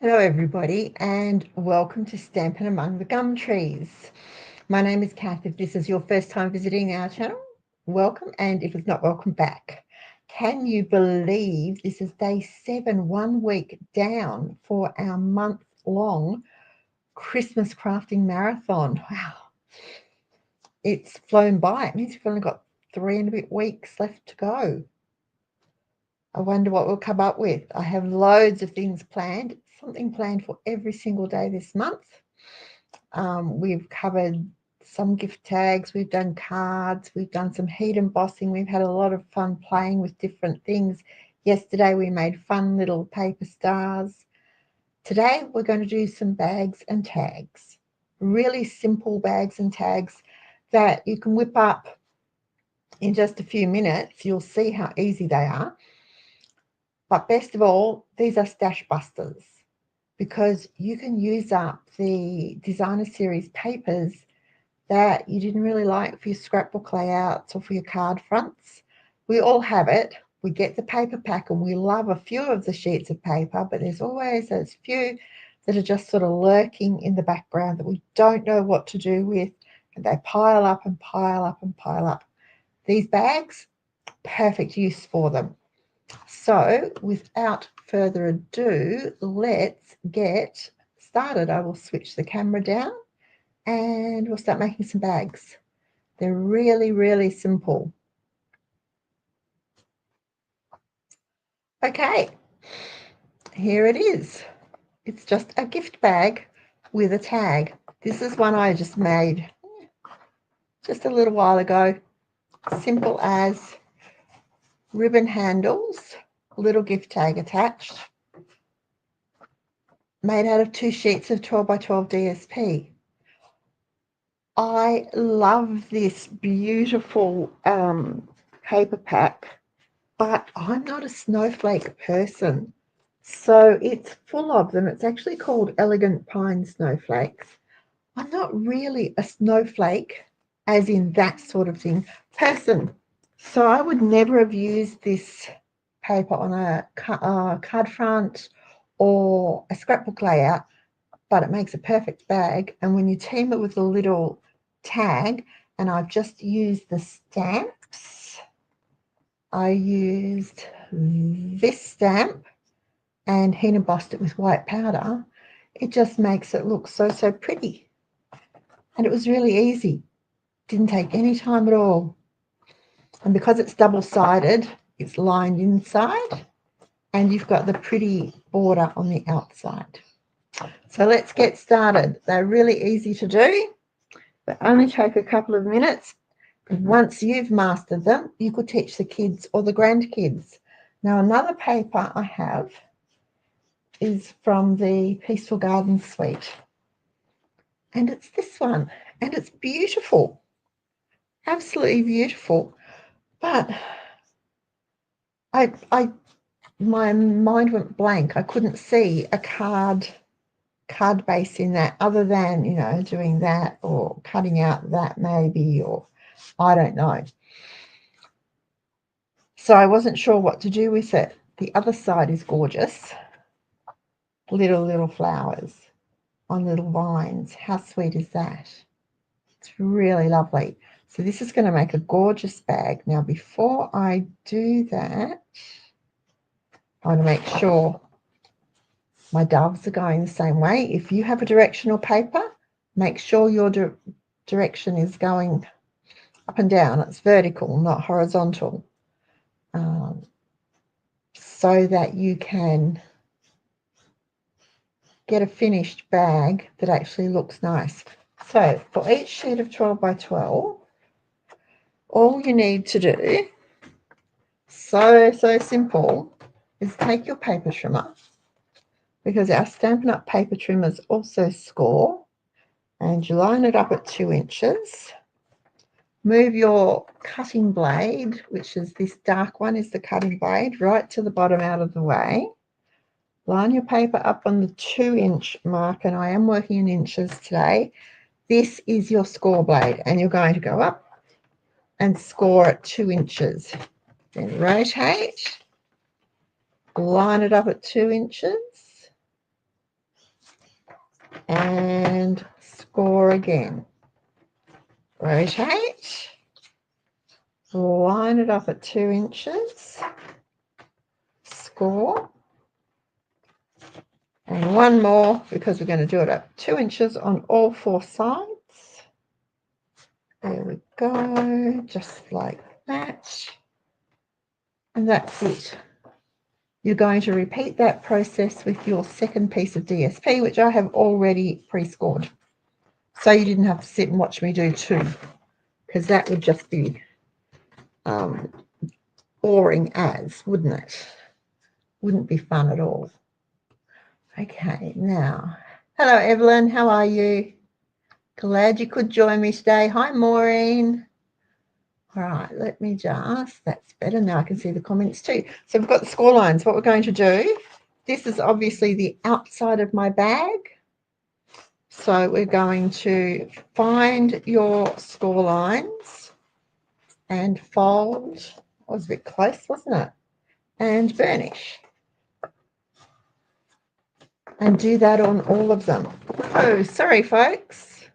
Hello everybody and welcome to Stampin' Among the Gum Trees. My name is Kath. If this is your first time visiting our channel, welcome, and if it's not, welcome back. Can you believe this is day 7, 1 week down for our month-long Christmas crafting marathon? Wow, it's flown by. It means we've only got 3 and a bit weeks left to go. I wonder what we'll come up with. I have loads of things planned, something planned for every single day this month. We've covered some gift tags, we've done cards, we've done some heat embossing. We've had a lot of fun playing with different things. Yesterday we made fun little paper stars. Today we're going to do some bags and tags. Really simple bags and tags that you can whip up in just a few minutes. You'll see how easy they are. But best of all, these are stash busters because you can use up the designer series papers that you didn't really like for your scrapbook layouts or for your card fronts. We all have it. We get the paper pack and we love a few of the sheets of paper, but there's always those few that are just sort of lurking in the background that we don't know what to do with, and they pile up and pile up and pile up. These bags, perfect use for them. So without further ado, let's get started. I will switch the camera down and we'll start making some bags. They're really, really simple. Okay, here it is. It's just a gift bag with a tag. This is one I just made just a little while ago. Simple as ribbon handles, little gift tag attached, made out of 2 sheets of 12 by 12 DSP. I love this beautiful paper pack, but I'm not a snowflake person. So it's full of them. It's actually called Elegant Pine Snowflakes. I'm not really a snowflake, as in that sort of thing, person. So I would never have used this paper on a card front or a scrapbook layout, but it makes a perfect bag. And when you team it with a little tag, and I've just used the stamps. I used this stamp and heat embossed it with white powder. It just makes it look so pretty. And it was really easy. Didn't take any time at all. And because it's double-sided, it's lined inside and you've got the pretty border on the outside. So let's get started. They're really easy to do. They only take a couple of minutes. Once you've mastered them, you could teach the kids or the grandkids. Now, another paper I have is from the Peaceful Garden Suite. And it's this one. And it's beautiful. Absolutely beautiful. But my mind went blank. I couldn't see a card base in that other than, doing that or cutting out that maybe, or I don't know. So I wasn't sure what to do with it. The other side is gorgeous. Little flowers on little vines. How sweet is that? It's really lovely. So this is going to make a gorgeous bag. Now, before I do that, I want to make sure my doves are going the same way. If you have a directional paper, make sure your direction is going up and down. It's vertical, not horizontal, so that you can get a finished bag that actually looks nice. So for each sheet of 12 by 12, all you need to do, so simple, is take your paper trimmer, because our Stampin' Up paper trimmers also score, and you line it up at 2 inches. Move your cutting blade, which is this dark one, is the cutting blade, right to the bottom out of the way. Line your paper up on the 2-inch mark, and I am working in inches today. This is your score blade, and you're going to go up and score at 2 inches. Then rotate, line it up at 2 inches, and score again. Rotate, line it up at 2 inches, score, and one more because we're going to do it at 2 inches on all 4 sides. There we go, just like that. And that's it. You're going to repeat that process with your second piece of DSP, which I have already pre-scored. So you didn't have to sit and watch me do 2, because that would just be boring as, wouldn't it? Wouldn't be fun at all. Okay, now, hello Evelyn, how are you? Glad you could join me today. Hi Maureen. All right, let me just, that's better. Now I can see the comments too. So we've got the score lines. What we're going to do, this is obviously the outside of my bag. So we're going to find your score lines and fold. It was a bit close, wasn't it? And burnish. And do that on all of them. Oh, sorry, folks.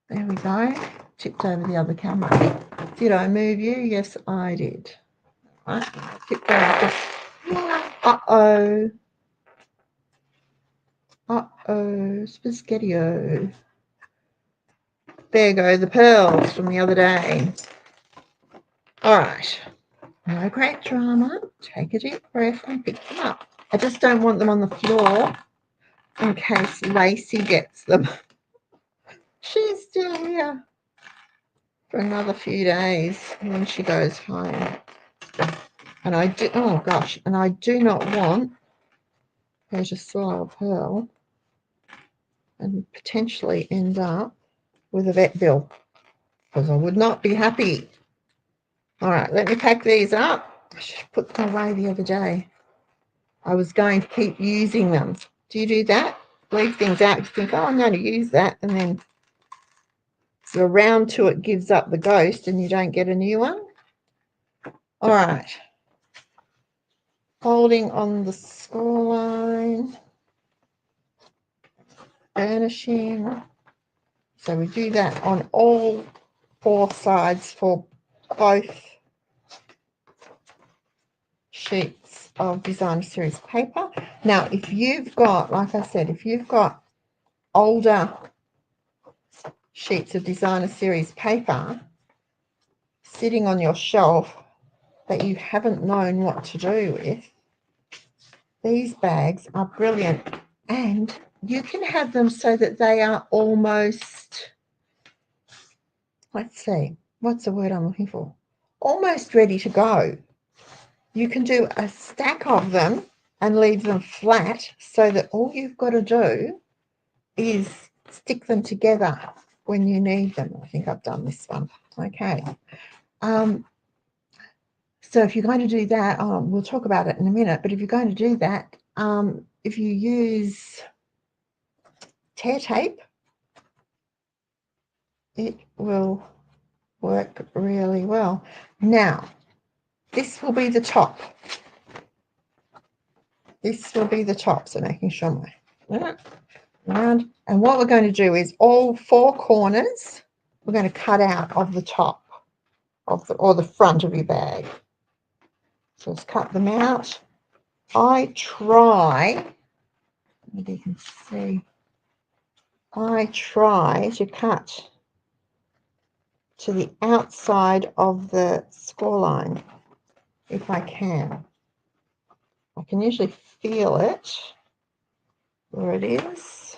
There we go. Tipped over the other camera. Did I move you? Yes, I did. Right. Tipped over. Uh-oh. Uh-oh. Spaghetti-o. There go the pearls from the other day. All right. No great drama. Take a deep breath and pick them up. I just don't want them on the floor in case Lacey gets them. She's still here for another few days when she goes home. And I do, oh gosh, and I do not want her to swallow a pearl and potentially end up with a vet bill, because I would not be happy. All right, let me pack these up. I should have put them away the other day. I was going to keep using them. Do you do that? Leave things out. You think, oh, I'm going to use that, and then the round to it gives up the ghost and you don't get a new one. All right. Holding on the score line. Burnishing. So we do that on all 4 sides for both sheets of designer series paper. Now, if you've got, like I said, if you've got older sheets of designer series paper sitting on your shelf that you haven't known what to do with, these bags are brilliant. And you can have them so that they are almost, let's see, what's the word I'm looking for? Almost ready to go. You can do a stack of them and leave them flat so that all you've got to do is stick them together when you need them. I think I've done this one. Okay. So if you're going to do that, we'll talk about it in a minute, but if you're going to do that, if you use tear tape, it will work really well. Now, this will be the top. This will be the top, so making sure my round. And what we're going to do is all 4 corners we're going to cut out of the top of the, or the front of your bag. So let's cut them out. I try, maybe you can see, I try to cut to the outside of the score line if I can. I can usually feel it where it is.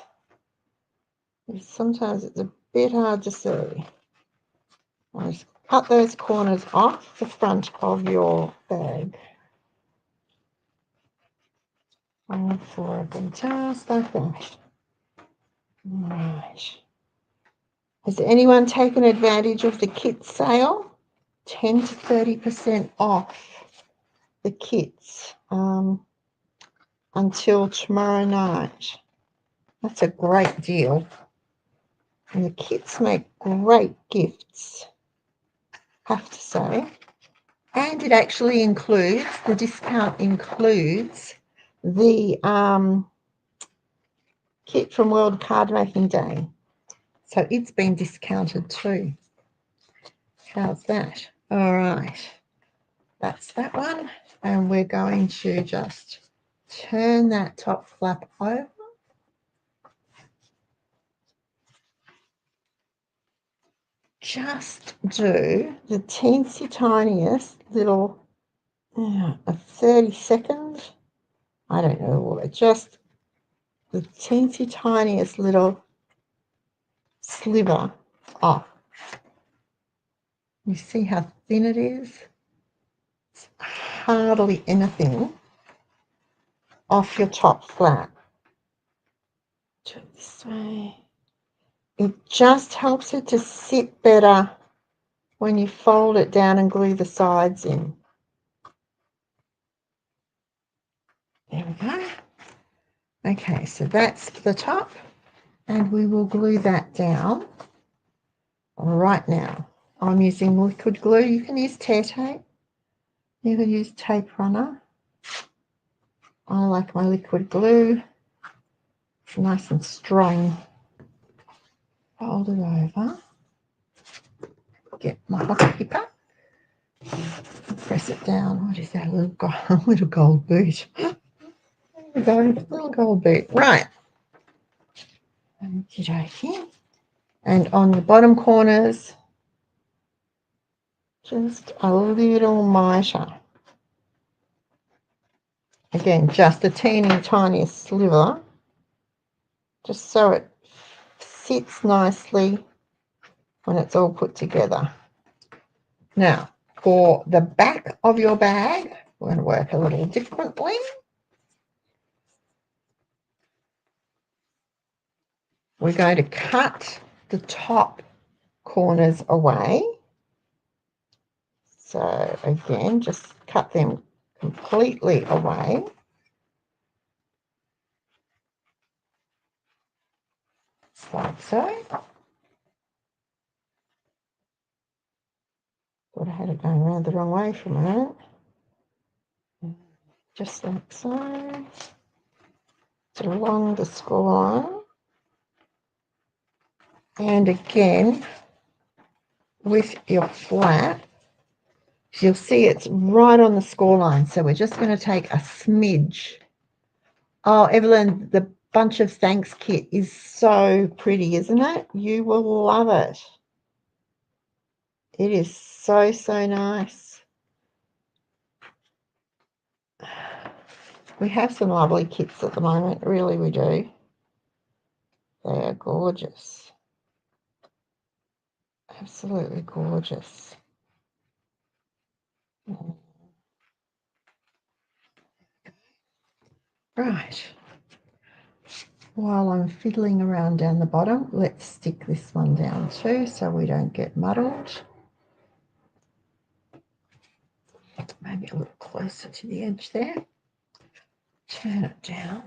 Sometimes it's a bit hard to see. I'll just cut those corners off the front of your bag. 1, 4 of them, just like that. Right. Has anyone taken advantage of the kit sale? 10 to 30% off the kits until tomorrow night. That's a great deal. And the kits make great gifts, have to say. And it actually includes, the discount includes the kit from World Card Making Day. So it's been discounted too. How's that? All right. That's that one. And we're going to just turn that top flap over. Just do the teensy tiniest little, a 30-second, I don't know, just the teensy tiniest little sliver off. You see how thin it is? It's hardly anything off your top flap. Do it this way. It just helps it to sit better when you fold it down and glue the sides in. There we go. Okay, so that's the top, and we will glue that down right now. I'm using liquid glue. You can use tear tape. You can use tape runner. I like my liquid glue. It's nice and strong. Fold it over. Get my hot pepper. Press it down. What is that? Little gold boot. There we go. Little gold boot. Right. Okey-dokey. And on the bottom corners, just a little mitre. Again, just the teeny tiniest sliver, just so it sits nicely when it's all put together. Now, for the back of your bag, we're going to work a little differently. We're going to cut the top corners away. So again, just cut them completely away. Like so. Thought I had it going around the wrong way for a minute. Just like so. So along the score line. And again, with your flap, you'll see it's right on the score line. So we're just going to take a smidge. Oh, Evelyn, the bunch of thanks kit is so pretty, isn't it? You will love it. It is so, so nice. We have some lovely kits at the moment, really we do. They are gorgeous. Absolutely gorgeous. Right. While I'm fiddling around down the bottom, let's stick this one down too so we don't get muddled. Maybe a little closer to the edge there. Turn it down.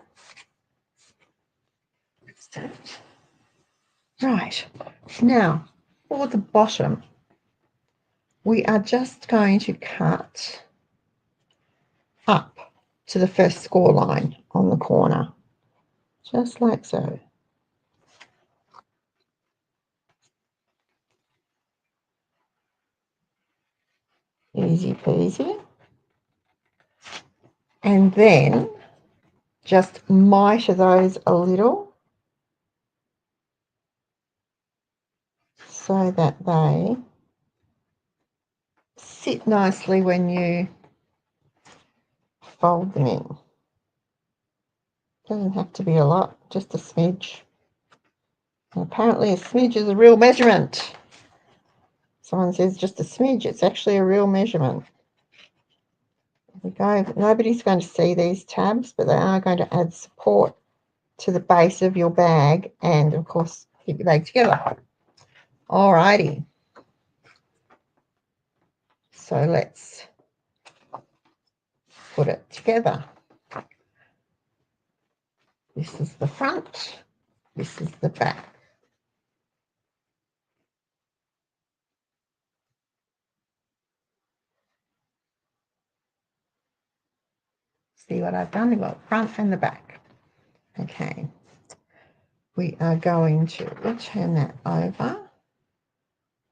Right. Now, for the bottom, we are just going to cut up to the first score line on the corner, just like so. Easy peasy. And then just mitre those a little so that they sit nicely when you fold them in. Doesn't have to be a lot, just a smidge. And apparently a smidge is a real measurement. Someone says just a smidge, it's actually a real measurement. There we go. Nobody's going to see these tabs, but they are going to add support to the base of your bag and, of course, keep your bag together. Alrighty. So let's put it together. This is the front, this is the back. See what I've done? I've got front and the back. Okay. we are going to turn that over.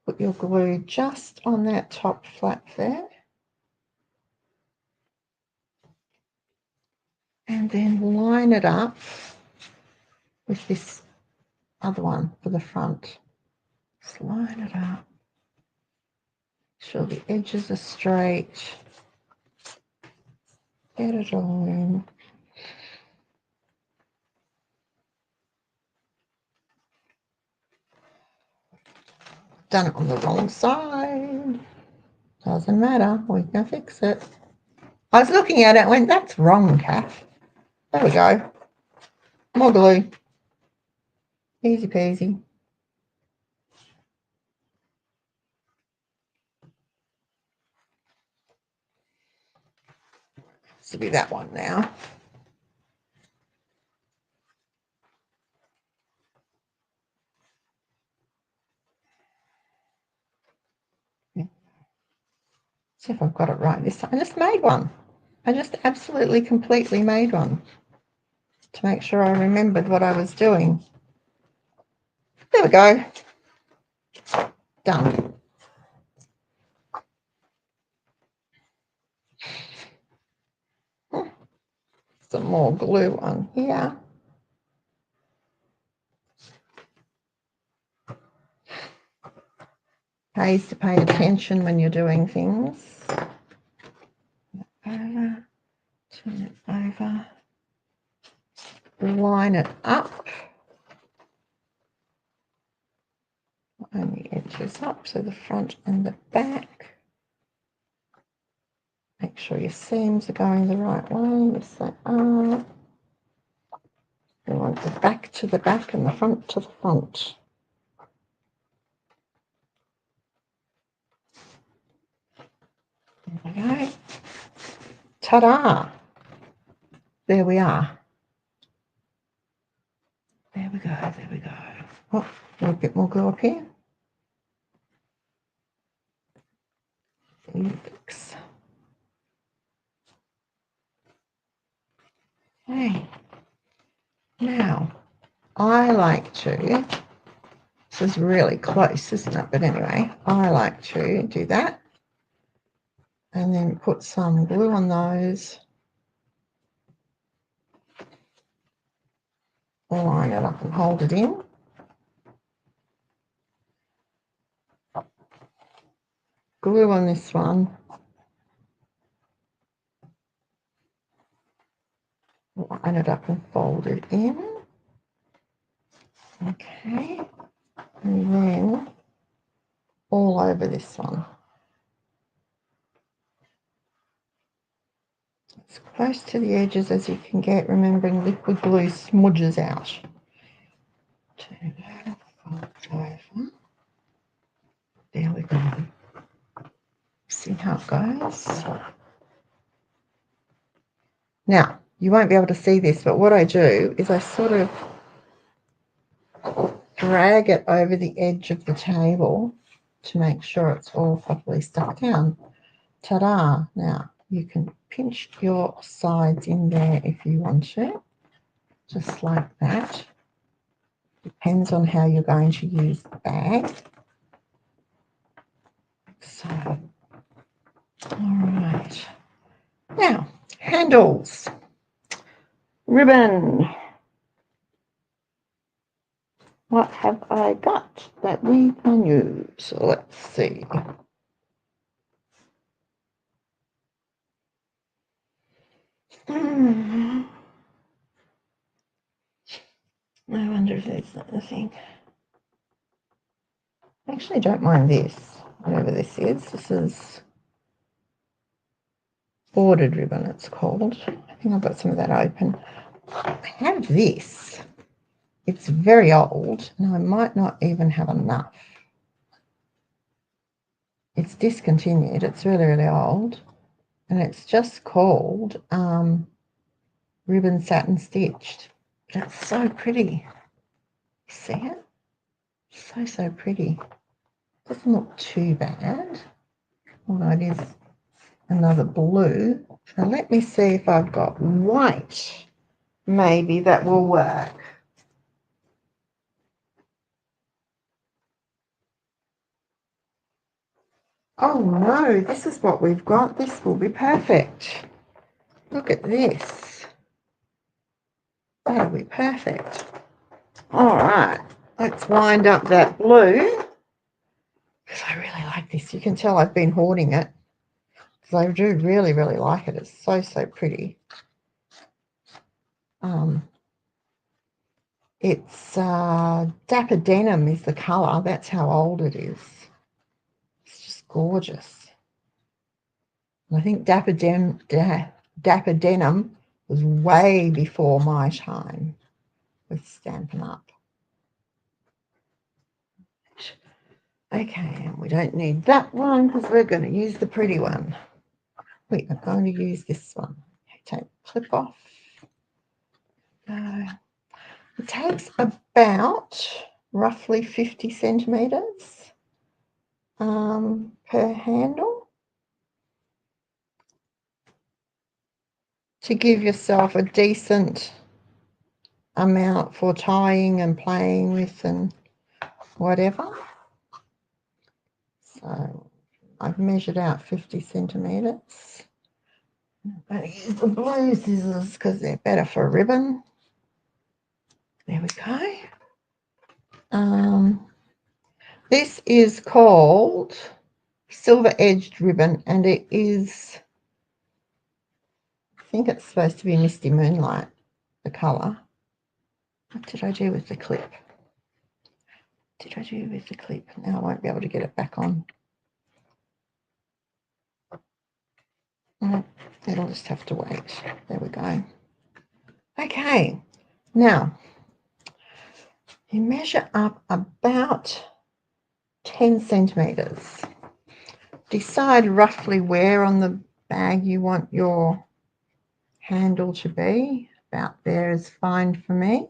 Put your glue just on that top flap there. And then line it up with this other one for the front. Just line it up. Make sure the edges are straight. Get it all in. Done it on the wrong side. Doesn't matter, we can fix it. I was looking at it and went, that's wrong, Kath. There we go. More glue. Easy peasy. This will be that one now. See if I've got it right this time. I just made one. I just absolutely completely made one to make sure I remembered what I was doing. There we go. Done. Some more glue on here. Pays to pay attention when you're doing things. Over, turn it over, line it up. And the edges up, so the front and the back. Make sure your seams are going the right way. Yes, they are. We want the back to the back and the front to the front. There we go. Ta-da! There we are. There we go, there we go. Oh, a little bit more glue up here. Fix. Okay. Now, I like to, this is really close, isn't it? But anyway, I like to do that and then put some glue on those. Line it up and hold it in. Glue on this one. Line it up and fold it in. Okay. And then all over this one. As close to the edges as you can get, remembering liquid glue smudges out. Turn it over, fold over. There we go. See how it goes. Now, you won't be able to see this, but what I do is I sort of drag it over the edge of the table to make sure it's all properly stuck down. Ta-da! Now, you can pinch your sides in there if you want to, just like that. Depends on how you're going to use the bag. So, all right. Now, handles. Ribbon. What have I got that we can use? So let's see. I wonder if there's anything. I actually don't mind this, whatever this is. This is bordered ribbon, it's called. I think I've got some of that open. I have this. It's very old, and I might not even have enough. It's discontinued. It's really, really old, and it's just called Ribbon Satin Stitched. That's so pretty. See it? So pretty. Doesn't look too bad. Although it is another blue. So let me see if I've got white. Maybe that will work. Oh no, this is what we've got. This will be perfect. Look at this. That'll be perfect. All right, let's wind up that blue. Because I really like this. You can tell I've been hoarding it. Because I do really, really like it. It's so, so pretty. It's Dapper Denim is the colour. That's how old it is. It's just gorgeous. And I think Dapper Denim was way before my time with Stampin' Up. Okay, and we don't need that one because we're going to use the pretty one. We are going to use this one. Take the clip off. It takes about roughly 50 centimetres per handle to give yourself a decent amount for tying and playing with and whatever. So I've measured out 50 centimetres. I'm going to use the blue scissors because they're better for ribbon. There we go. This is called Silver Edged Ribbon, and it is, I think it's supposed to be Misty Moonlight, the colour. What did I do with the clip? Now I won't be able to get it back on. It'll just have to wait. There we go. Okay, now you measure up about 10 centimetres. Decide roughly where on the bag you want your handle to be. About there is fine for me.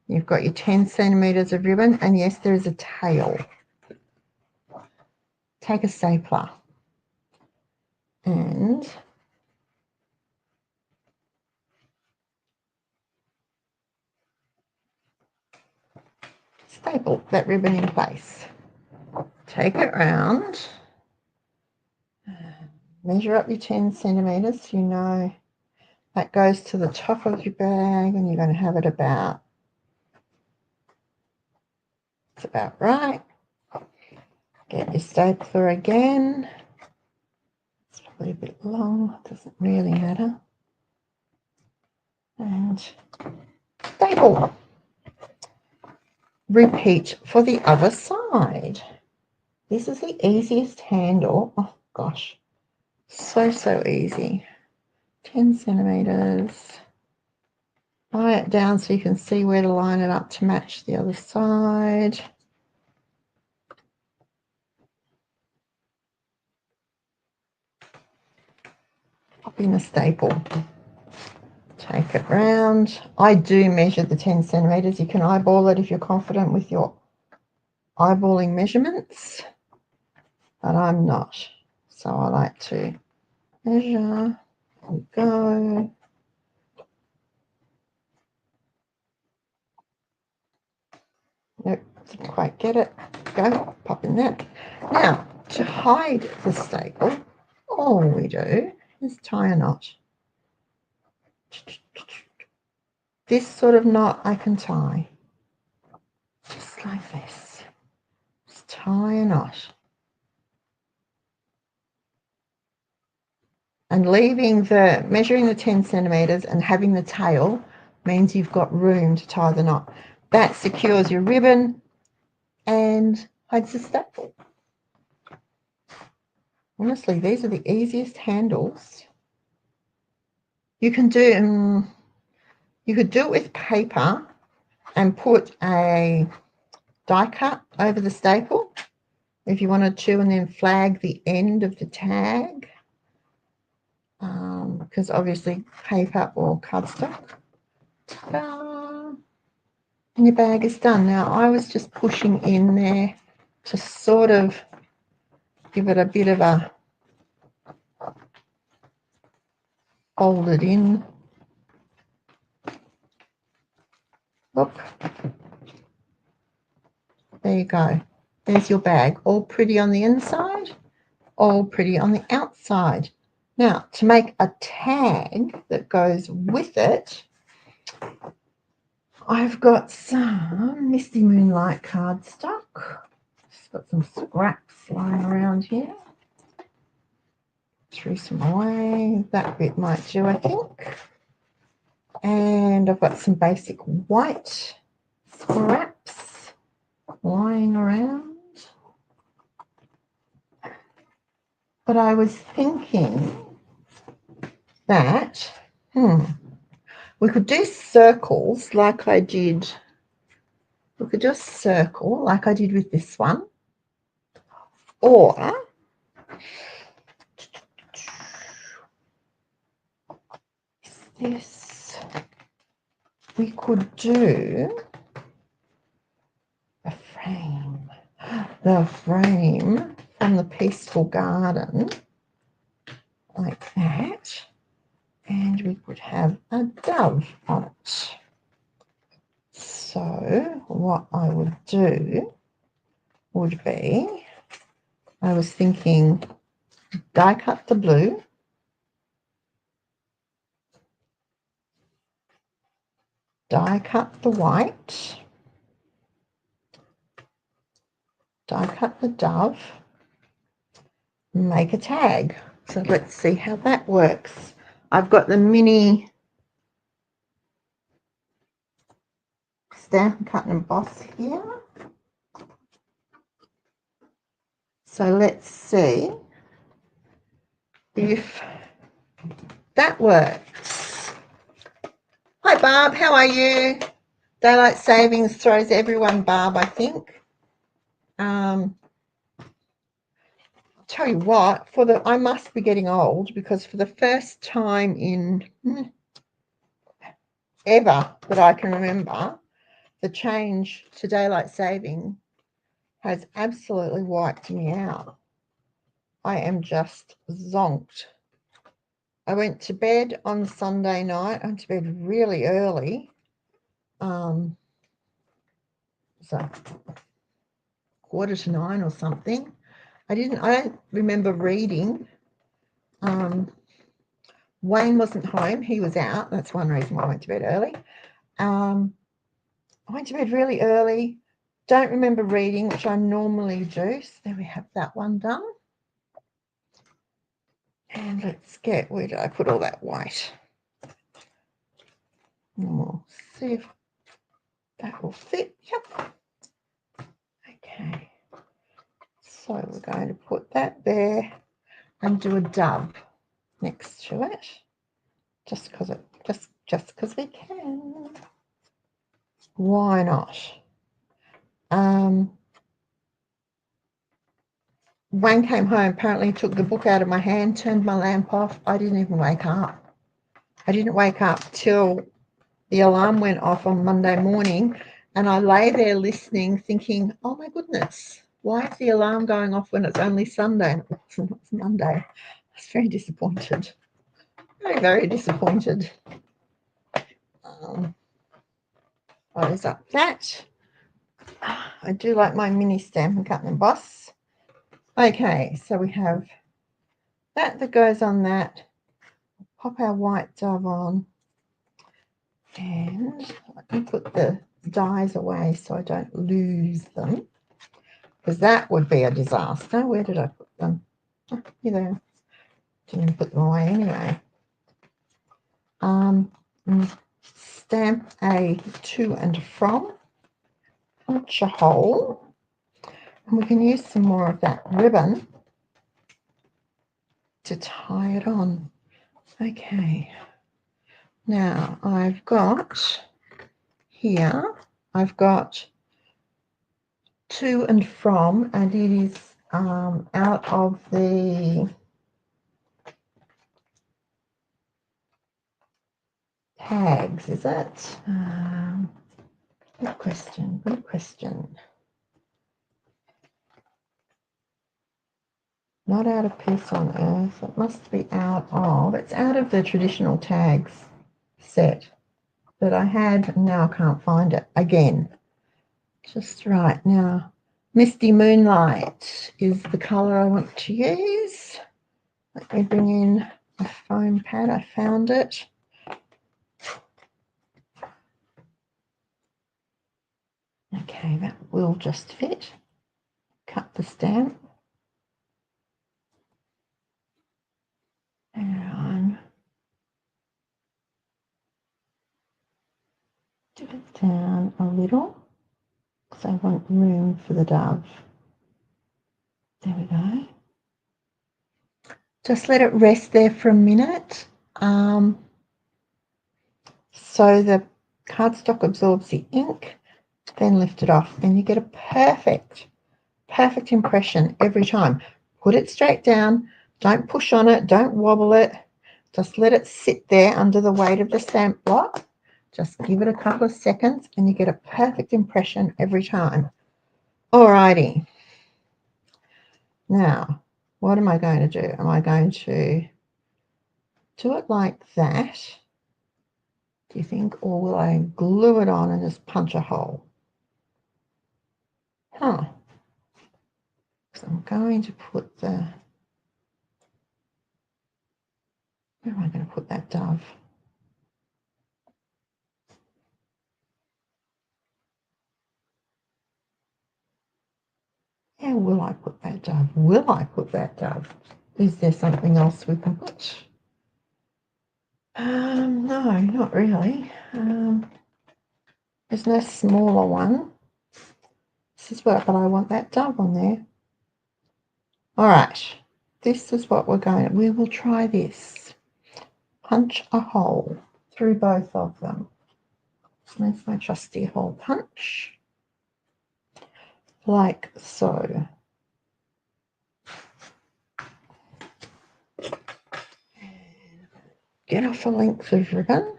You've got your 10 centimetres of ribbon, and yes, there is a tail. Take a stapler and staple that ribbon in place. Take it round, measure up your 10 centimetres. You know that goes to the top of your bag, and you're going to have it about, it's about right. Get your stapler again. It's probably a bit long, doesn't really matter. And staple. Repeat for the other side. This is the easiest handle. Oh gosh, so easy. 10 centimetres. Lie it down so you can see where to line it up to match the other side. Pop in a staple. Take it round. I do measure the 10 centimetres. You can eyeball it if you're confident with your eyeballing measurements, but I'm not. So I like to measure. There we go. Nope, didn't quite get it. Go, pop in that. Now, to hide the staple, all we do is tie a knot. This sort of knot I can tie just like this. Just tie a knot. And measuring the 10 centimetres and having the tail means you've got room to tie the knot. That secures your ribbon and hides the staple. Honestly, these are the easiest handles. You can do, you could do it with paper and put a die cut over the staple if you wanted to, and then flag the end of the tag, because obviously paper or cardstock. And your bag is done. Now I was just pushing in there to sort of give it a bit of a fold it in look. There you go. There's your bag, all pretty on the inside all pretty on the outside. Now, to make a tag that goes with it, I've got some Misty Moonlight cardstock. Just got some scraps lying around here. Threw some away. That bit might do, I think. And I've got some basic white scraps lying around. But I was thinking that, we could do circles like I did. We could do a circle like I did with this one. Or this, we could do a frame. The frame from the Peaceful Garden, like that. And we could have a dove on it. So what I would do would be, I was thinking die cut the blue, die cut the white, die cut the dove, make a tag. So let's see how that works. I've got the mini Stampin' Cut and Emboss here. So let's see if that works. Hi Barb, how are you? Daylight savings throws everyone, Barb, I think. Tell you what, I must be getting old, because for the first time in ever that I can remember, the change to daylight saving has absolutely wiped me out. I am just zonked. I went to bed on Sunday night. I went to bed really early. So 9:15 or something. I don't remember reading. Wayne wasn't home. He was out. That's one reason why I went to bed early. I went to bed really early. Don't remember reading, which I normally do. So there we have that one done. And let's get, where did I put all that white? And we'll see if that will fit. Yep. Okay. So we're going to put that there and do a dove next to it, just because we can. Why not? Wayne came home, apparently took the book out of my hand, turned my lamp off. I didn't even wake up. I didn't wake up till the alarm went off on Monday morning, and I lay there listening, thinking, oh my goodness, why is the alarm going off when it's only Sunday? It's Monday. I was very disappointed. Very, very disappointed. Close up that. I do like my mini Stampin' Cut and Emboss. Okay, so we have that goes on that. Pop our white dove on. And let me put the dies away so I don't lose them, because that would be a disaster. Where did I put them? Oh, here they are. Didn't even put them away anyway. Stamp a to and from, punch a hole, and we can use some more of that ribbon to tie it on. Okay, now I've got here, I've got to and from, and it is out of the tags, is it? Good question, good question. Not out of Peace on Earth. It must be out of, it's out of the traditional tags set that I had, and now I can't find it again. Just right now. Misty Moonlight is the colour I want to use. Let me bring in a foam pad. I found it. Okay, that will just fit. Cut the stamp. And dip it down a little because I want room for the dove. There we go. Just let it rest there for a minute so the cardstock absorbs the ink, then lift it off and you get a perfect impression every time. Put it straight down, don't push on it, don't wobble it, just let it sit there under the weight of the stamp block. Just give it a couple of seconds and you get a perfect impression every time. Alrighty. Now, what am I going to do? Am I going to do it like that, do you think, or will I glue it on and just punch a hole? So I'm going to put the, where am I going to put that dove? How will I put that dove? Will I put that dove? Is there something else we can put? No, not really. There's no smaller one. This is what, but I want that dove on there. All right, this is what we will try this. Punch a hole through both of them. There's my trusty hole punch, like so. Get off a length of ribbon.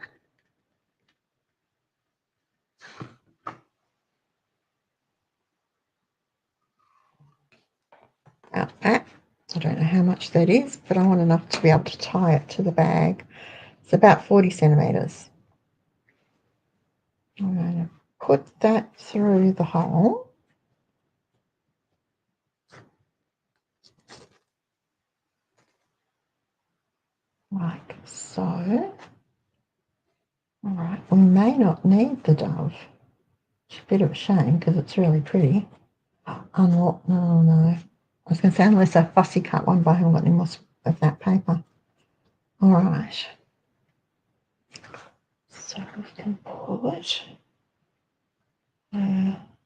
About that. I don't know how much that is, but I want enough to be able to tie it to the bag. It's about 40 centimetres. I'm going to put that through the hole. Like so. All right, we may not need the dove. It's a bit of a shame because it's really pretty. Unlock, no. I was going to say unless I fussy cut one, but I haven't got any more of that paper. All right. So we can put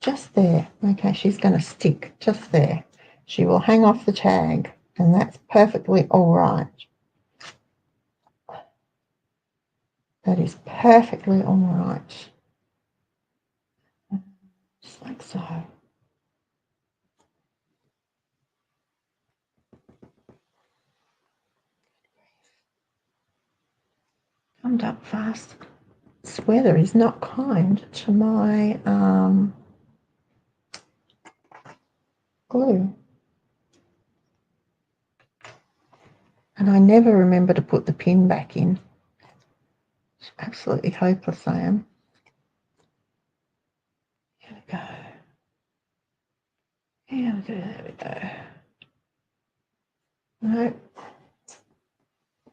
just there. Okay, she's going to stick just there. She will hang off the tag, and that's perfectly all right. That is perfectly all right. Just like so. Comes up fast. This weather is not kind to my glue. And I never remember to put the pin back in. It's absolutely hopeless I am. Here we go. Here we go, there we go. No.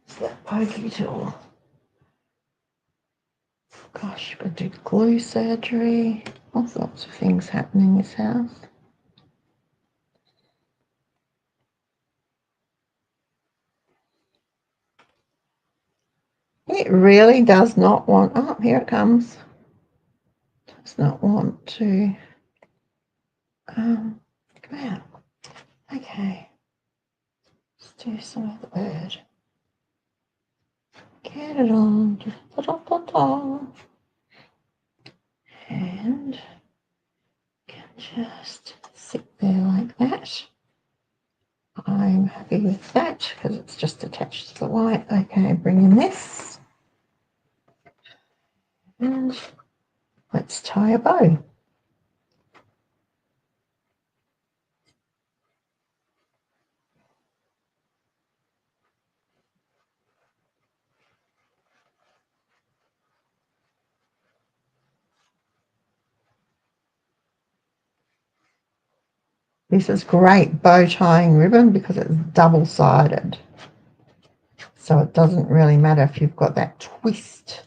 It's that pokey tool. Gosh, I do glue surgery. All sorts of things happen in this house. It really does not want, oh, here it comes. Does not want to come out. Okay, let's do some of the bird. Get it on, and can just sit there like that. I'm happy with that because it's just attached to the white. Okay, bring in this. And let's tie a bow. This is great bow tying ribbon because it's double-sided. So it doesn't really matter if you've got that twist.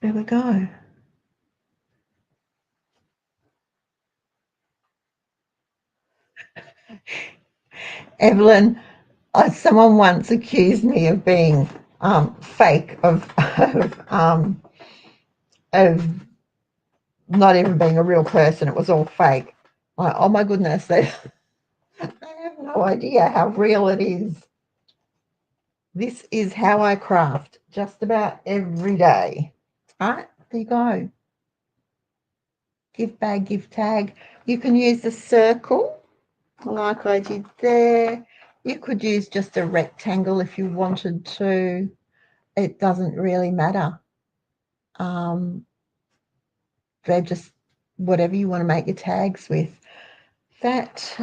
There we go. Evelyn, someone once accused me of being fake, of not even being a real person. It was all fake. Like, oh my goodness, they have no idea how real it is. This is how I craft just about every day. All right, there you go. Gift bag, gift tag. You can use the circle like I did there. You could use just a rectangle if you wanted to. It doesn't really matter. They're just whatever you want to make your tags with. That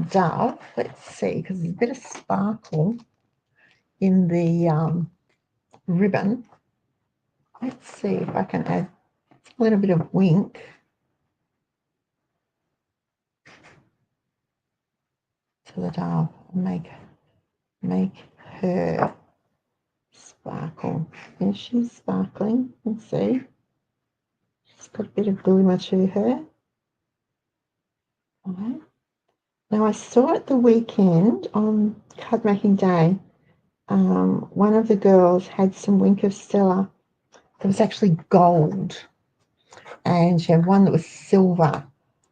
dove, let's see, because there's a bit of sparkle in the ribbon. Let's see if I can add a little bit of wink. To the dove and make her sparkle. And she's sparkling. Let's see. She's got a bit of glimmer to her. Okay. Now I saw at the weekend on card making day, one of the girls had some Wink of Stella that was actually gold, and she had one that was silver.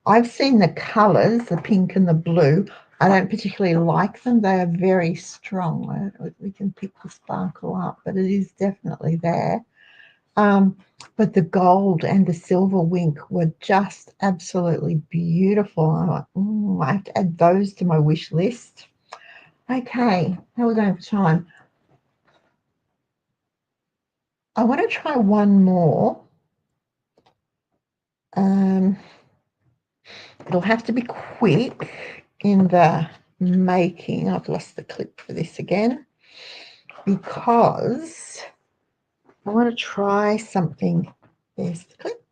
I've seen the colours, the pink and the blue. I don't particularly like them. They are very strong. We can pick the sparkle up, but it is definitely there. But the gold and the silver wink were just absolutely beautiful. I'm like, I have to add those to my wish list. Okay, how are we going for time? I want to try one more. It'll have to be quick in the making. I've lost the clip for this again because I want to try something. There's the clip.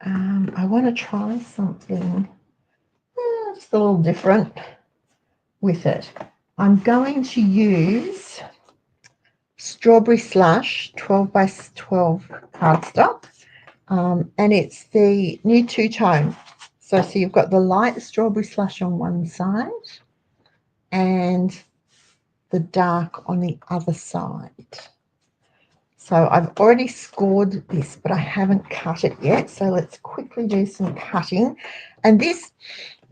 I want to try something just a little different with it. I'm going to use Strawberry Slush 12 by 12 cardstock, and it's the new two-tone. So you've got the light Strawberry Slush on one side and the dark on the other side. So I've already scored this, but I haven't cut it yet. So let's quickly do some cutting. And this,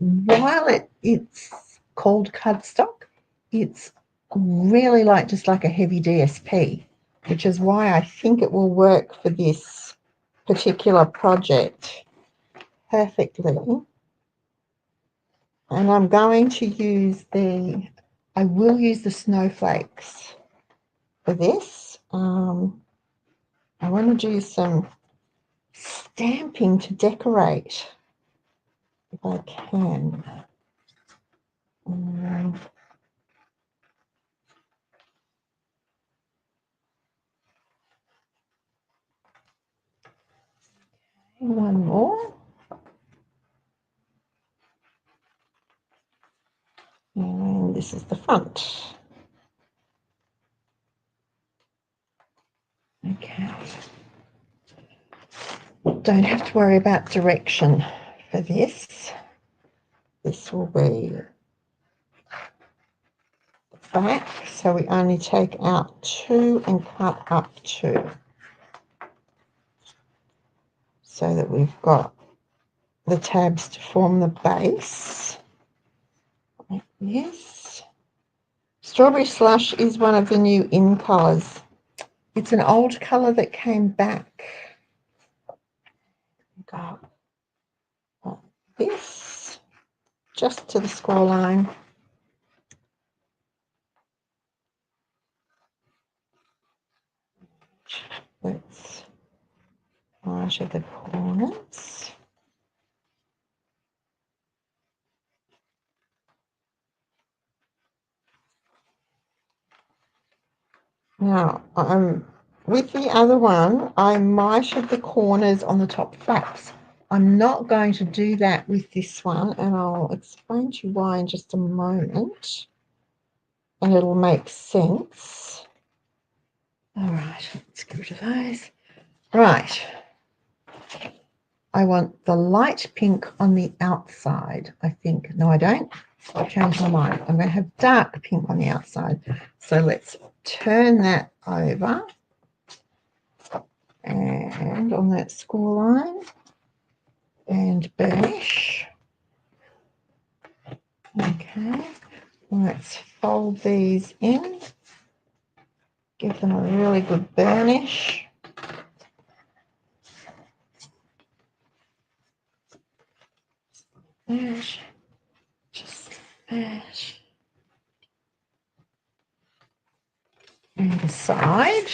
while it's called cardstock, it's really just like a heavy DSP, which is why I think it will work for this particular project perfectly. And I'm going to use I will use the snowflakes for this. I want to do some stamping to decorate if I can. One more. And this is the front. Okay. Don't have to worry about direction for this. This will be the back, so we only take out 2 and cut up 2 so that we've got the tabs to form the base like this. Strawberry Slush is one of the new in colours. It's an old colour that came back. Go like this, just to the score line. Let's measure the corners. Now, with the other one, I mitered the corners on the top flaps. I'm not going to do that with this one, and I'll explain to you why in just a moment, and it'll make sense. All right, let's get rid of those. Right. I want the light pink on the outside, I think. No, I don't. I've changed my mind. I'm going to have dark pink on the outside. So let's turn that over. And on that score line. And burnish. Okay. Let's fold these in. Give them a really good burnish. Burnish. Just that. Inside.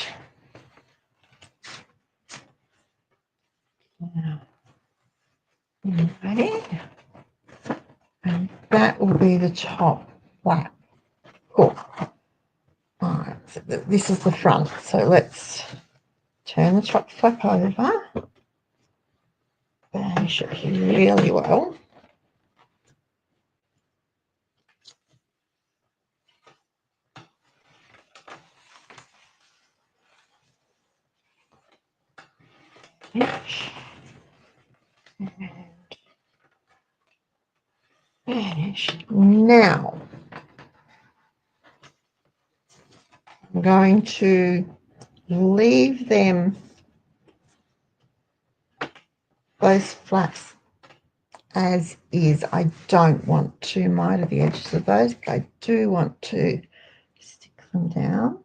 Now, ready? And that will be the top flap. Cool. All right, so this is the front. So let's turn the top flap over. Burnish it really well. Burnish. Burnish. Now, I'm going to leave them, those flaps, as is. I don't want to miter the edges of those, but I do want to stick them down.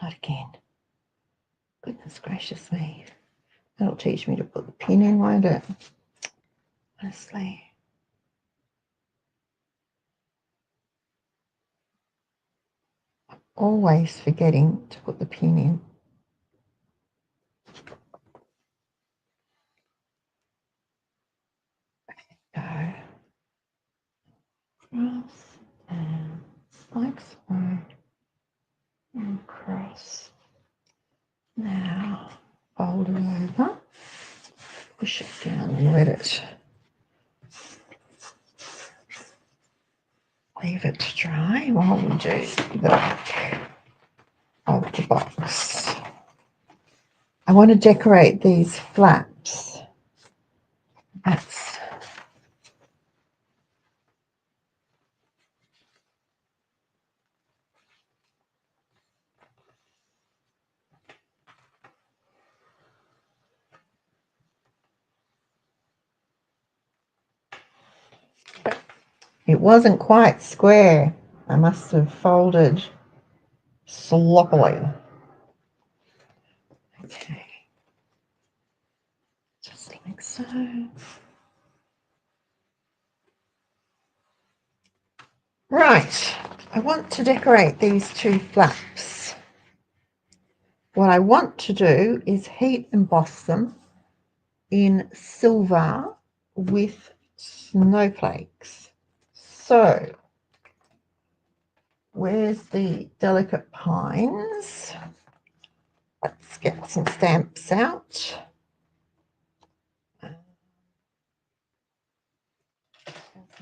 Not again. Goodness gracious me. That'll teach me to put the pin in, won't it? Honestly. Always forgetting to put the pin in. Go. Cross and like so. And cross. Now fold it over. Push it down and let it. Leave it to dry while we do the back of the box. I want to decorate these flaps. It wasn't quite square. I must have folded sloppily. Okay. Just like so. Right. I want to decorate these two flaps. What I want to do is heat emboss them in silver with snowflakes. So, where's the delicate pines? Let's get some stamps out. Some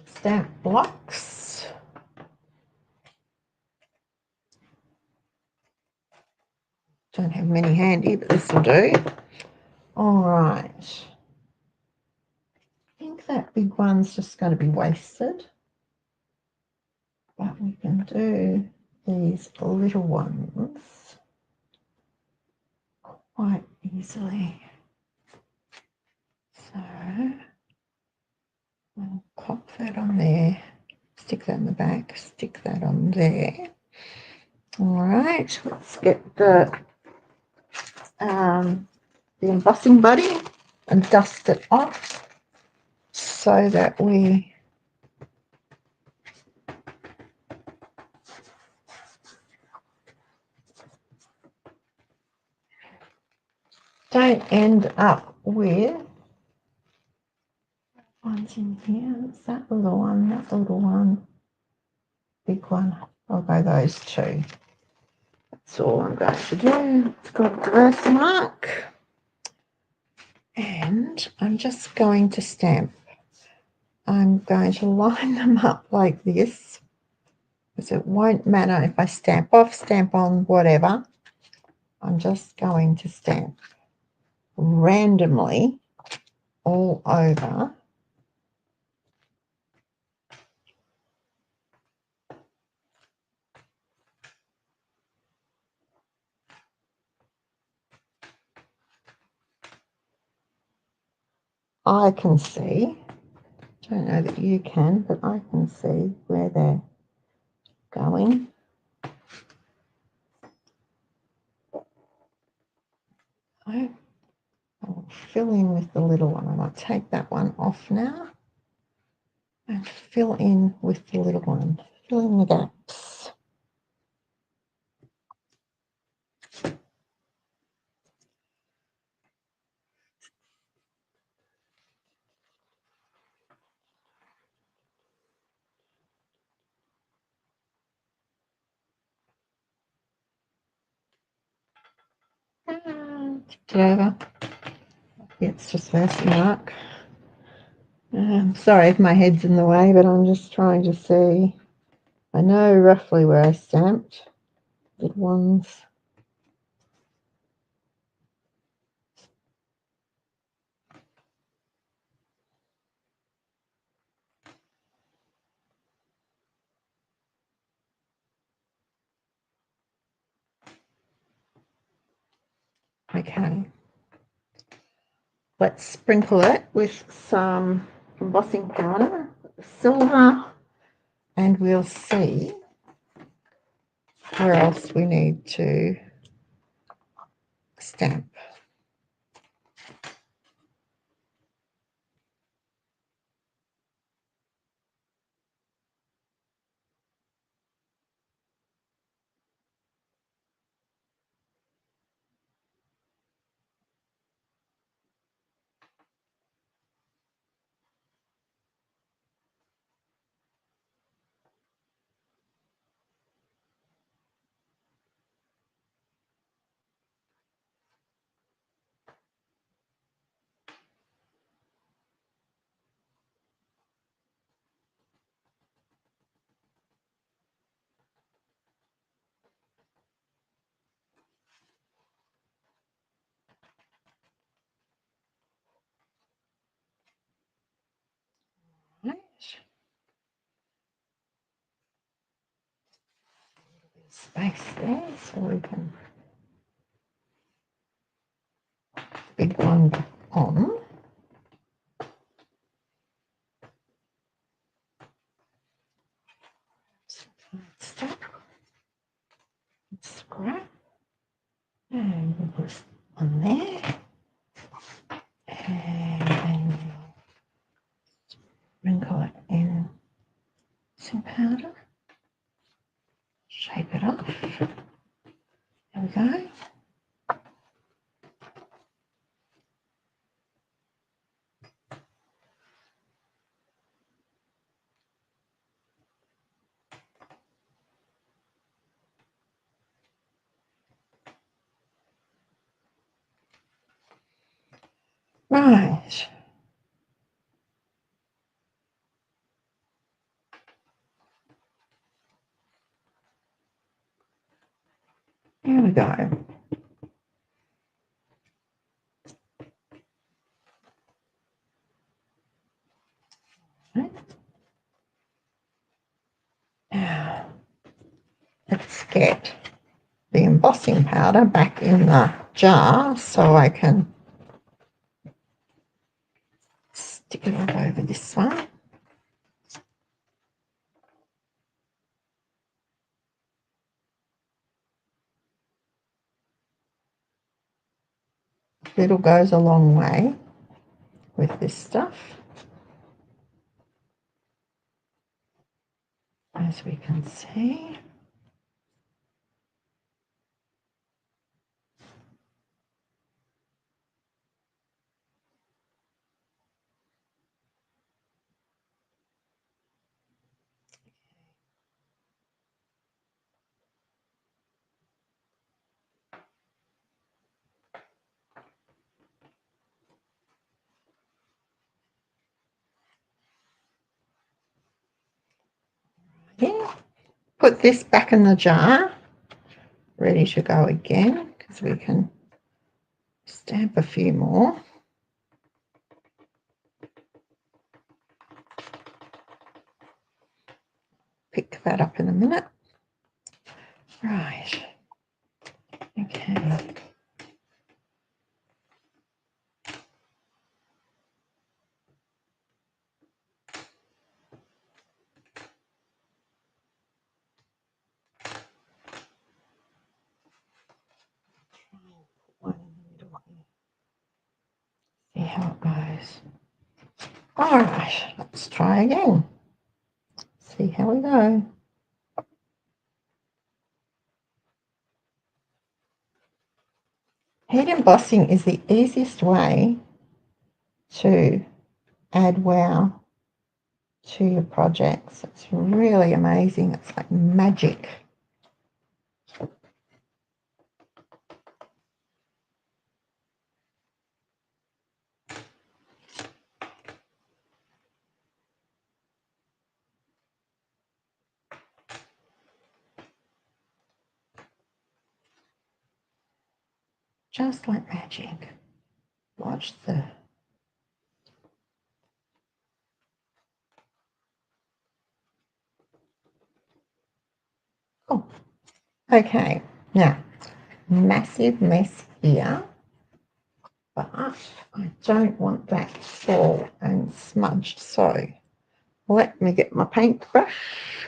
stamp blocks. Don't have many handy, but this will do. All right. I think that big one's just going to be wasted. But we can do these little ones quite easily. So I'll pop that on there, stick that in the back, stick that on there. All right, let's get the embossing buddy and dust it off so that we don't end up with ones in here. It's that little one, big one. I'll go those two. That's all I'm going to do. It's got a reverse mark. And I'm just going to stamp. I'm going to line them up like this, because it won't matter if I stamp off, stamp on, whatever. I'm just going to stamp randomly all over. I can see, don't know that you can, but I can see where they're going. I'll fill in with the little one. I might take that one off now and fill in with the little one. Fill in the gaps. Tipped it over. It's just first mark. Sorry if my head's in the way, but I'm just trying to see. I know roughly where I stamped the ones. Okay. Let's sprinkle it with some embossing powder, silver, and we'll see where else we need to stamp. Right. Space there so we can big one on. Stop. Scrap. And we'll put it on there. And then wrinkle it in some powder. Shape it up. There we go. Right. Here we go. Now, let's get the embossing powder back in the jar so I can stick it all over this one. Little goes a long way with this stuff, as we can see. put this back in the jar, ready to go again, because we can stamp a few more. Pick that up in a minute. Right. Okay. See how it goes. All right, let's try again. See how we go. Heat embossing is the easiest way to add wow to your projects. It's really amazing. It's like magic. Just like magic. Watch the... Oh, okay. Now, massive mess here, but I don't want that fall and smudged. So let me get my paintbrush,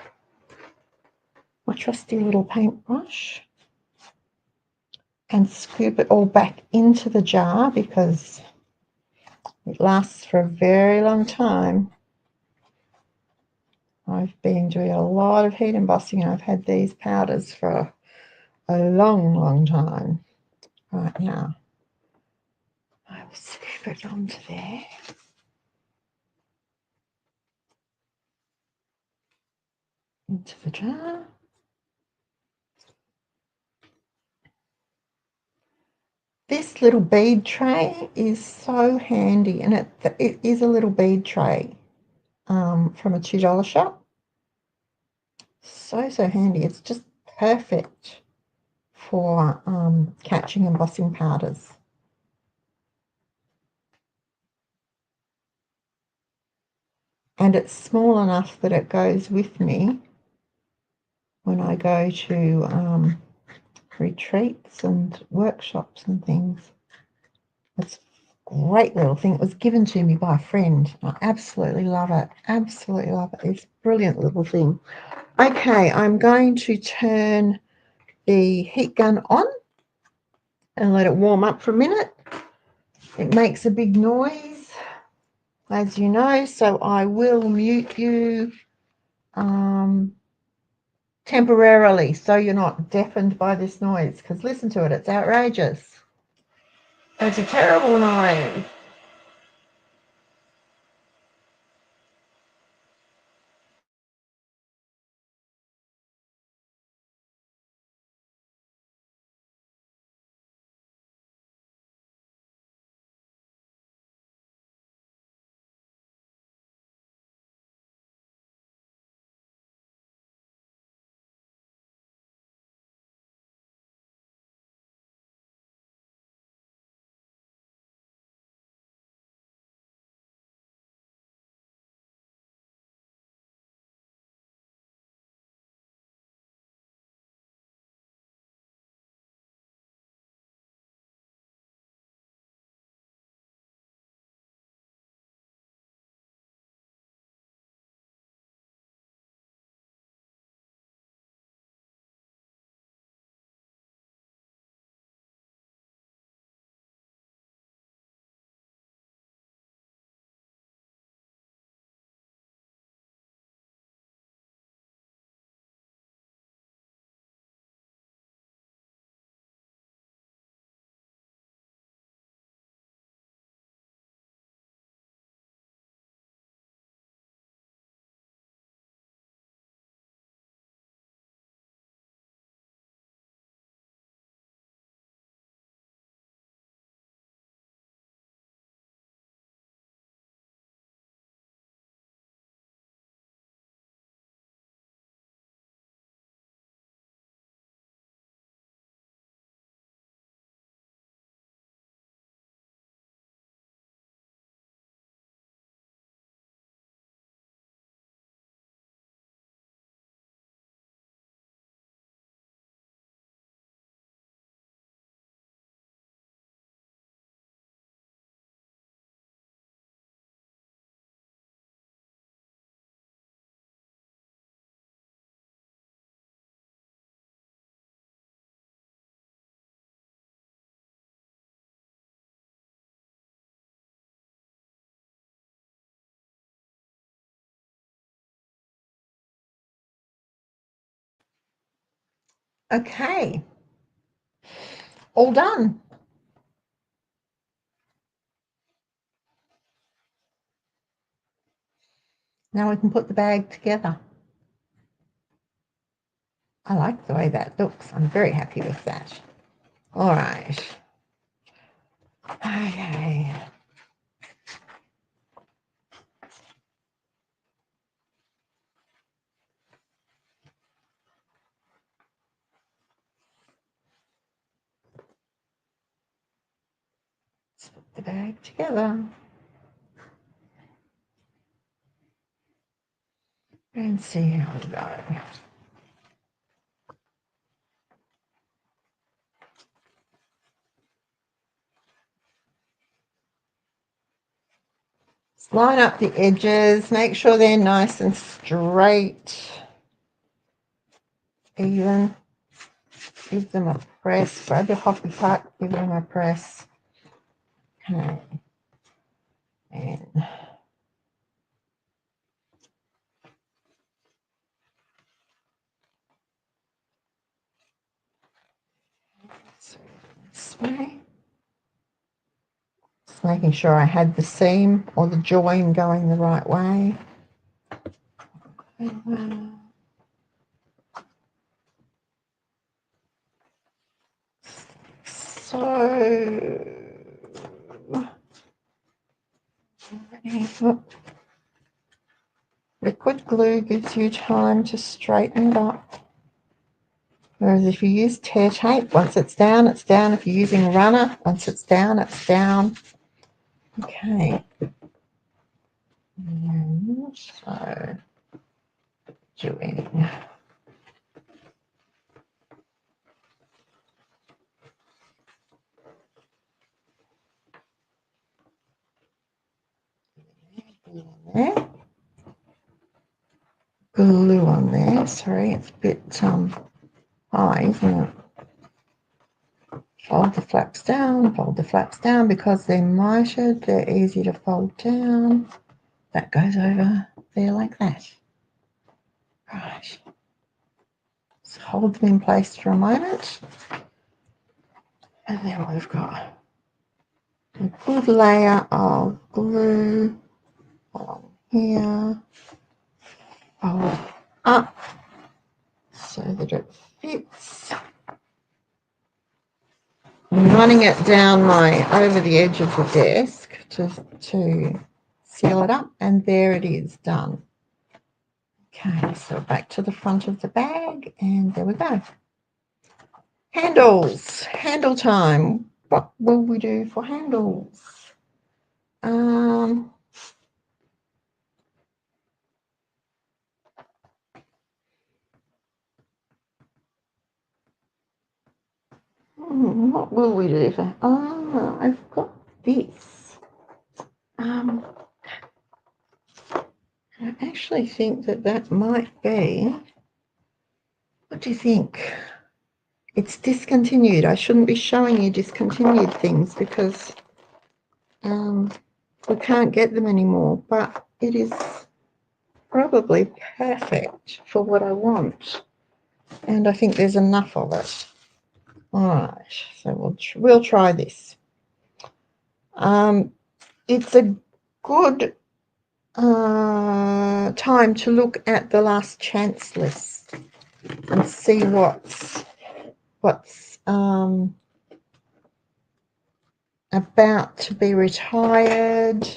my trusty little paintbrush, and scoop it all back into the jar because it lasts for a very long time. I've been doing a lot of heat embossing and I've had these powders for a long, long time. Right now, I will scoop it onto there. Into the jar. This little bead tray is so handy, and it is a little bead tray from a $2 shop. So handy. It's just perfect for catching embossing powders. And it's small enough that it goes with me when I go to retreats and workshops and things. It's a great little thing. It was given to me by a friend. I absolutely love it. Absolutely love it. It's a brilliant little thing. Okay, I'm going to turn the heat gun on and let it warm up for a minute. It makes a big noise, as you know, so I will mute you temporarily so you're not deafened by this noise, because listen to it, it's outrageous. It's a terrible noise. Okay, all done. Now we can put the bag together. I like the way that looks. I'm very happy with that. All right. Okay. Let's put the bag together. And see how we go. Just line up the edges, make sure they're nice and straight, even. Give them a press. Grab your hoppy puck, give them a press. Okay. And so this way. Just making sure I had the seam or the join going the right way. So liquid glue gives you time to straighten it up. Whereas if you use tear tape, once it's down, it's down. If you're using runner, once it's down, it's down. Okay. And so doing there. Glue on there. Sorry, it's a bit high, isn't it? Fold the flaps down because they're mitered. They're easy to fold down. That goes over there like that. Right. Just hold them in place for a moment. And then we've got a good layer of glue on here. Fold up so that it fits. I'm running it down over the edge of the desk to seal it up, and there it is, done. Okay, so back to the front of the bag, and there we go. Handles, handle time. What will we do for handles? What will we do for? Oh, I've got this. I actually think that might be. What do you think? It's discontinued. I shouldn't be showing you discontinued things because we can't get them anymore, but it is probably perfect for what I want. And I think there's enough of it. All right, so we'll try this. It's a good time to look at the last chance list and see what's about to be retired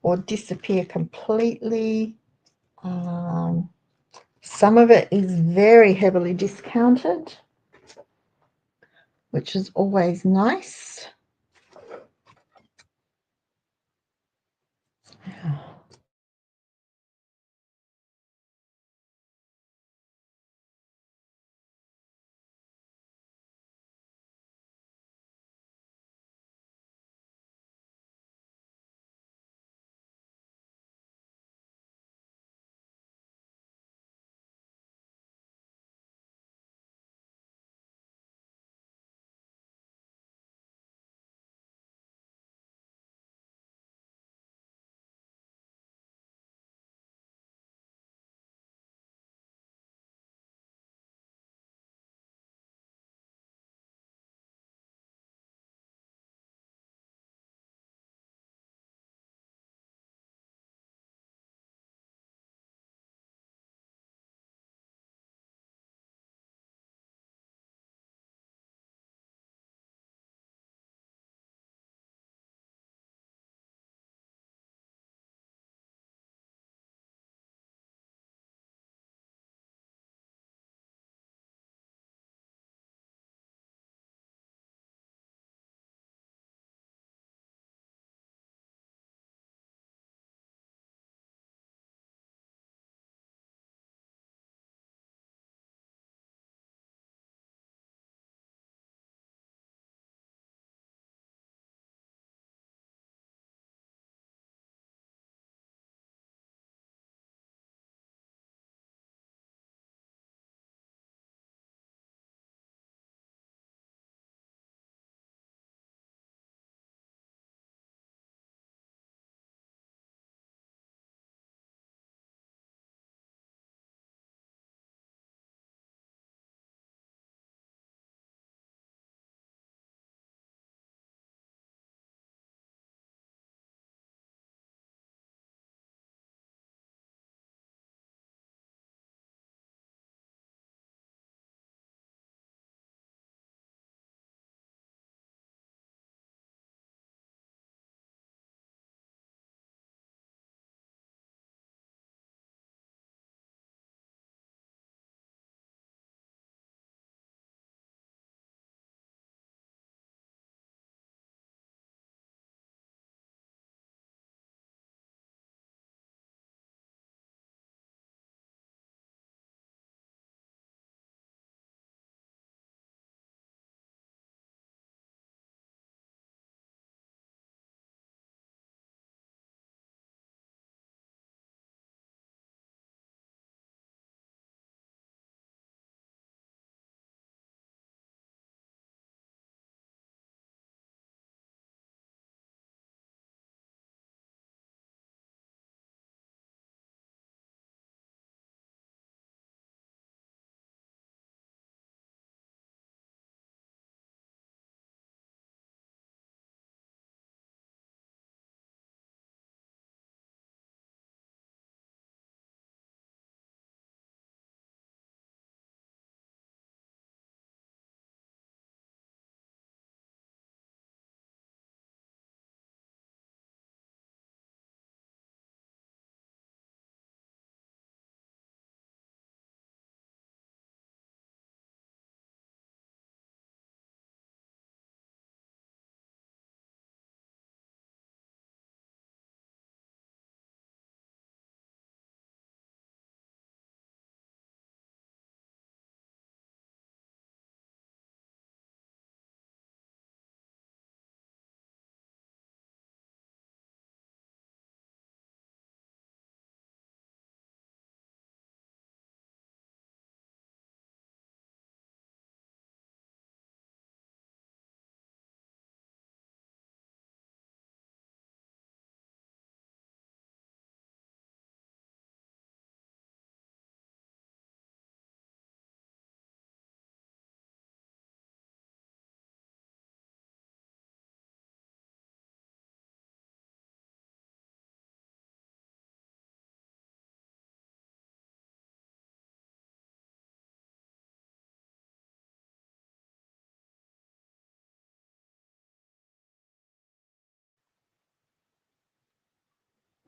or disappear completely. Some of it is very heavily discounted, which is always nice.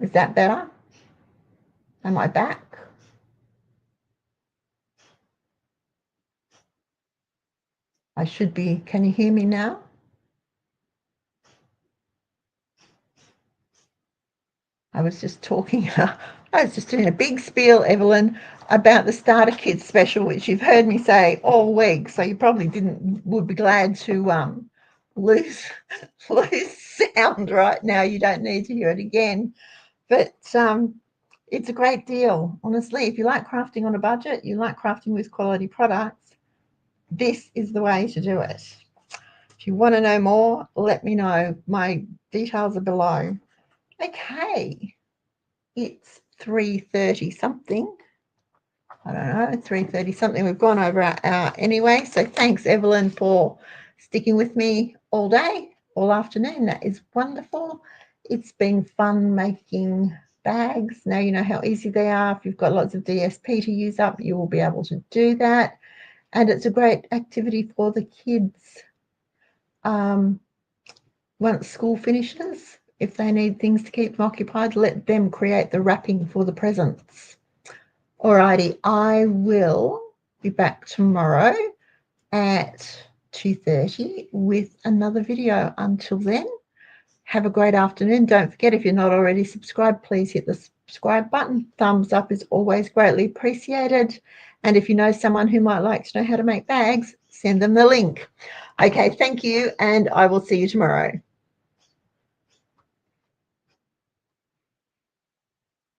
Is that better? Am I back? I should be. Can you hear me now? I was just talking, I was just doing a big spiel, Evelyn, about the Starter Kids special, which you've heard me say all week. So you probably would be glad to lose sound right now. You don't need to hear it again. But it's a great deal, honestly. If you like crafting on a budget, you like crafting with quality products, this is the way to do it. If you want to know more, let me know. My details are below. Okay, it's 3:30 something. I don't know, 3:30 something. We've gone over our hour anyway. So thanks, Evelyn, for sticking with me all day, all afternoon. That is wonderful. It's been fun making bags. Now you know how easy they are. If you've got lots of DSP to use up, you will be able to do that. And it's a great activity for the kids. Once school finishes, if they need things to keep them occupied, let them create the wrapping for the presents. Alrighty, I will be back tomorrow at 2:30 with another video. Until then, have a great afternoon. Don't forget, if you're not already subscribed, please hit the subscribe button. Thumbs up is always greatly appreciated. And if you know someone who might like to know how to make bags, send them the link. Okay, thank you, and I will see you tomorrow.